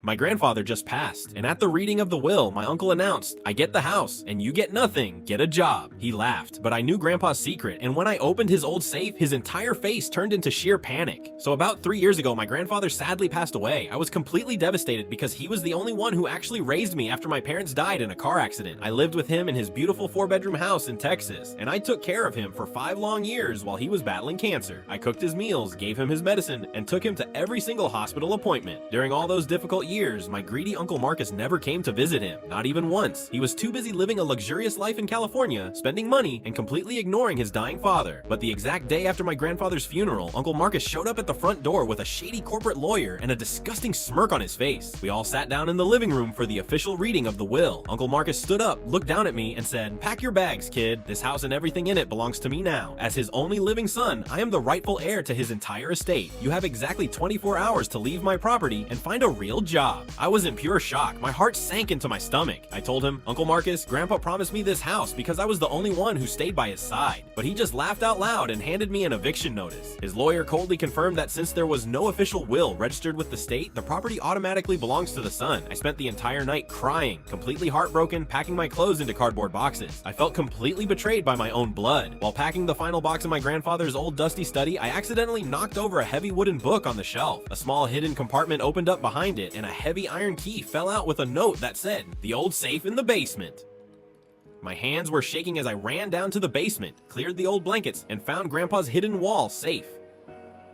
My grandfather just passed, and at the reading of the will, my uncle announced, "I get the house, and you get nothing, get a job." He laughed, but I knew Grandpa's secret, and when I opened his old safe, his entire face turned into sheer panic. So about 3 years ago, my grandfather sadly passed away. I was completely devastated because he was the only one who actually raised me after my parents died in a car accident. I lived with him in his beautiful 4-bedroom house in Texas, and I took care of him for 5 long years while he was battling cancer. I cooked his meals, gave him his medicine, and took him to every single hospital appointment. During all those difficult years, my greedy Uncle Marcus never came to visit him, not even once. He was too busy living a luxurious life in California, spending money, and completely ignoring his dying father. But the exact day after my grandfather's funeral, Uncle Marcus showed up at the front door with a shady corporate lawyer and a disgusting smirk on his face. We all sat down in the living room for the official reading of the will. Uncle Marcus stood up, looked down at me, and said, "Pack your bags, kid. This house and everything in it belongs to me now. As his only living son, I am the rightful heir to his entire estate. You have exactly 24 hours to leave my property and find a real job." I was in pure shock. My heart sank into my stomach. I told him, "Uncle Marcus, Grandpa promised me this house because I was the only one who stayed by his side." But he just laughed out loud and handed me an eviction notice. His lawyer coldly confirmed that since there was no official will registered with the state, the property automatically belongs to the son. I spent the entire night crying, completely heartbroken, packing my clothes into cardboard boxes. I felt completely betrayed by my own blood. While packing the final box in my grandfather's old dusty study, I accidentally knocked over a heavy wooden book on the shelf. A small hidden compartment opened up behind it, and a heavy iron key fell out with a note that said, "The old safe in the basement." My hands were shaking as I ran down to the basement, cleared the old blankets, and found Grandpa's hidden wall safe.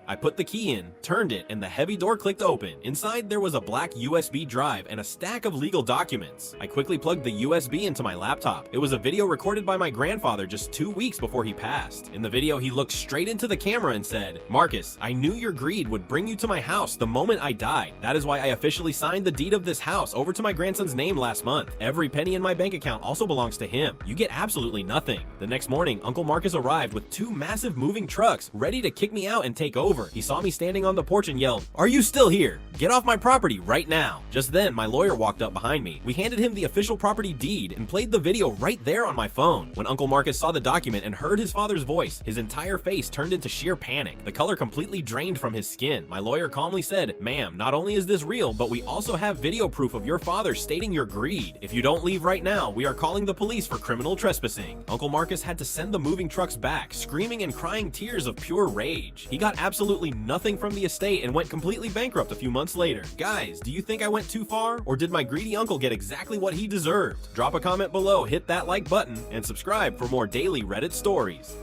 I put the key in, turned it, and the heavy door clicked open. Inside, there was a black USB drive and a stack of legal documents. I quickly plugged the USB into my laptop. It was a video recorded by my grandfather just 2 weeks before he passed. In the video, he looked straight into the camera and said, "Marcus, I knew your greed would bring you to my house the moment I died. That is why I officially signed the deed of this house over to my grandson's name last month. Every penny in my bank account also belongs to him. You get absolutely nothing." The next morning, Uncle Marcus arrived with 2 massive moving trucks ready to kick me out and take over. He saw me standing on the porch and yelled, "Are you still here? Get off my property right now." Just then, my lawyer walked up behind me. We handed him the official property deed and played the video right there on my phone. When Uncle Marcus saw the document and heard his father's voice, his entire face turned into sheer panic. The color completely drained from his skin. My lawyer calmly said, "Ma'am, not only is this real, but we also have video proof of your father stating your greed. If you don't leave right now, we are calling the police for criminal trespassing." Uncle Marcus had to send the moving trucks back, screaming and crying tears of pure rage. He got absolutely nothing from the estate and went completely bankrupt a few months later. Guys, do you think I went too far, or did my greedy uncle get exactly what he deserved? Drop a comment below, hit that like button, and subscribe for more daily Reddit stories.